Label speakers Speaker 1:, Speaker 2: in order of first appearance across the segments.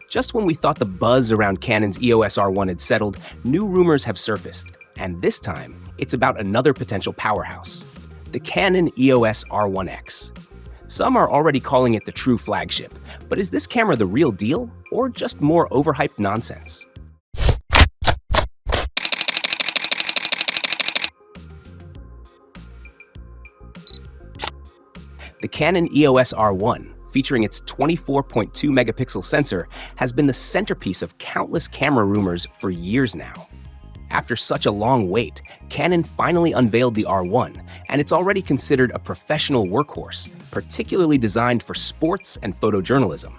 Speaker 1: Just when we thought the buzz around Canon's EOS R1 had settled, new rumors have surfaced, and this time, it's about another potential powerhouse, the Canon EOS R1X. Some are already calling it the true flagship, but is this camera the real deal, or just more overhyped nonsense? The Canon EOS R1, featuring its 24.2 megapixel sensor, has been the centerpiece of countless camera rumors for years now. After such a long wait, Canon finally unveiled the R1, and it's already considered a professional workhorse, particularly designed for sports and photojournalism.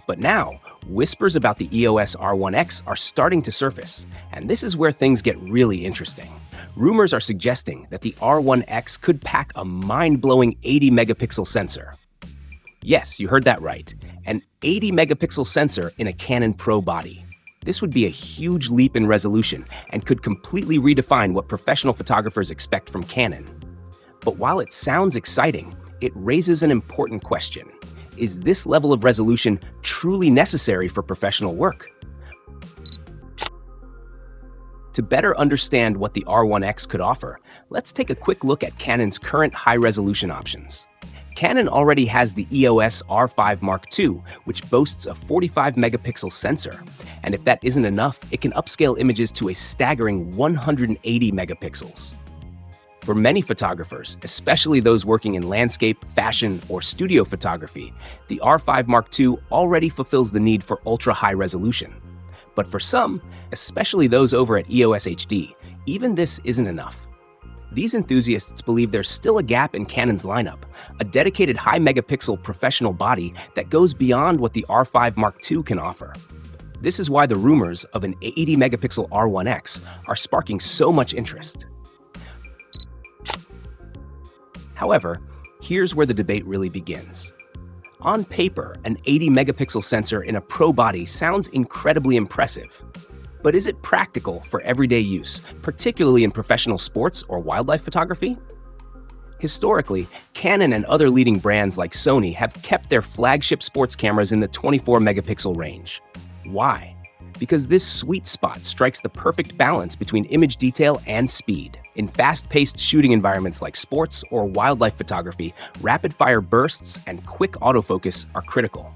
Speaker 1: But now, whispers about the EOS R1X are starting to surface, and this is where things get really interesting. Rumors are suggesting that the R1X could pack a mind-blowing 80 megapixel sensor. Yes, you heard that right, an 80 megapixel sensor in a Canon Pro body. This would be a huge leap in resolution and could completely redefine what professional photographers expect from Canon. But while it sounds exciting, it raises an important question. Is this level of resolution truly necessary for professional work? To better understand what the R1X could offer, let's take a quick look at Canon's current high-resolution options. Canon already has the EOS R5 Mark II, which boasts a 45 megapixel sensor. And if that isn't enough, it can upscale images to a staggering 180 megapixels. For many photographers, especially those working in landscape, fashion, or studio photography, the R5 Mark II already fulfills the need for ultra-high resolution. But for some, especially those over at EOS HD, even this isn't enough. These enthusiasts believe there's still a gap in Canon's lineup, a dedicated high-megapixel professional body that goes beyond what the R5 Mark II can offer. This is why the rumors of an 80-megapixel R1X are sparking so much interest. However, here's where the debate really begins. On paper, an 80-megapixel sensor in a pro body sounds incredibly impressive. But is it practical for everyday use, particularly in professional sports or wildlife photography? Historically, Canon and other leading brands like Sony have kept their flagship sports cameras in the 24-megapixel range. Why? Because this sweet spot strikes the perfect balance between image detail and speed. In fast-paced shooting environments like sports or wildlife photography, rapid-fire bursts and quick autofocus are critical.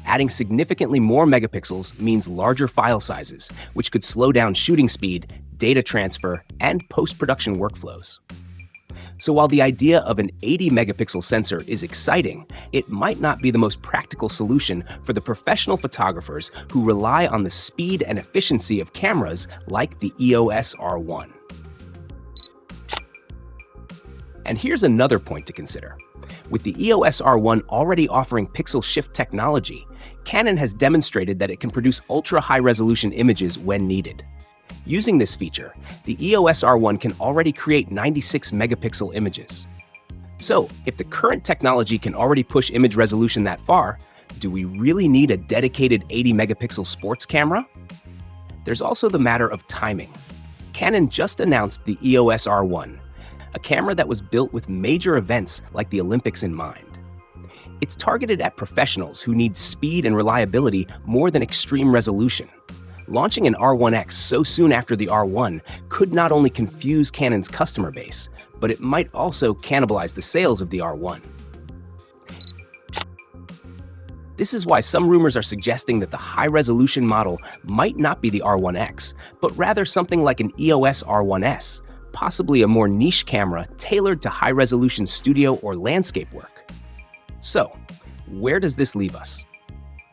Speaker 1: Adding significantly more megapixels means larger file sizes, which could slow down shooting speed, data transfer, and post-production workflows. So while the idea of an 80-megapixel sensor is exciting, it might not be the most practical solution for the professional photographers who rely on the speed and efficiency of cameras like the EOS R1. And here's another point to consider. With the EOS R1 already offering pixel shift technology, Canon has demonstrated that it can produce ultra-high-resolution images when needed. Using this feature, the EOS R1 can already create 96-megapixel images. So, if the current technology can already push image resolution that far, do we really need a dedicated 80-megapixel sports camera? There's also the matter of timing. Canon just announced the EOS R1, a camera that was built with major events like the Olympics in mind. It's targeted at professionals who need speed and reliability more than extreme resolution. Launching an R1X so soon after the R1 could not only confuse Canon's customer base, but it might also cannibalize the sales of the R1. This is why some rumors are suggesting that the high-resolution model might not be the R1X, but rather something like an EOS R1S, possibly a more niche camera tailored to high-resolution studio or landscape work. So, where does this leave us?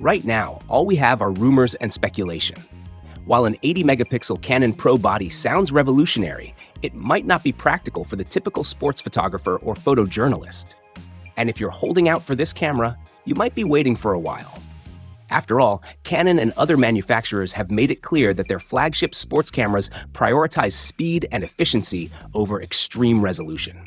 Speaker 1: Right now, all we have are rumors and speculation. While an 80-megapixel Canon Pro body sounds revolutionary, it might not be practical for the typical sports photographer or photojournalist. And if you're holding out for this camera, you might be waiting for a while. After all, Canon and other manufacturers have made it clear that their flagship sports cameras prioritize speed and efficiency over extreme resolution.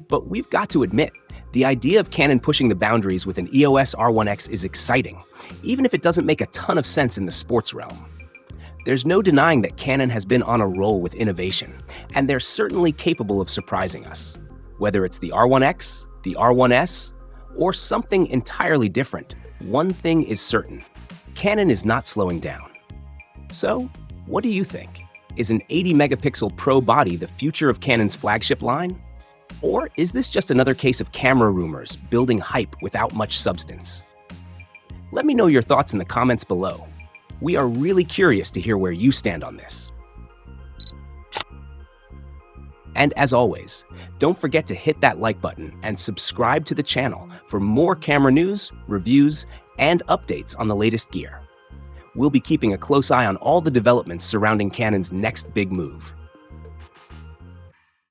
Speaker 1: But we've got to admit, the idea of Canon pushing the boundaries with an EOS R1X is exciting, even if it doesn't make a ton of sense in the sports realm. There's no denying that Canon has been on a roll with innovation, and they're certainly capable of surprising us. Whether it's the R1X, the R1S, or something entirely different, one thing is certain: Canon is not slowing down. So, what do you think? Is an 80 megapixel pro body the future of Canon's flagship line? Or is this just another case of camera rumors building hype without much substance? Let me know your thoughts in the comments below. We are really curious to hear where you stand on this. And as always, don't forget to hit that like button and subscribe to the channel for more camera news, reviews, and updates on the latest gear. We'll be keeping a close eye on all the developments surrounding Canon's next big move.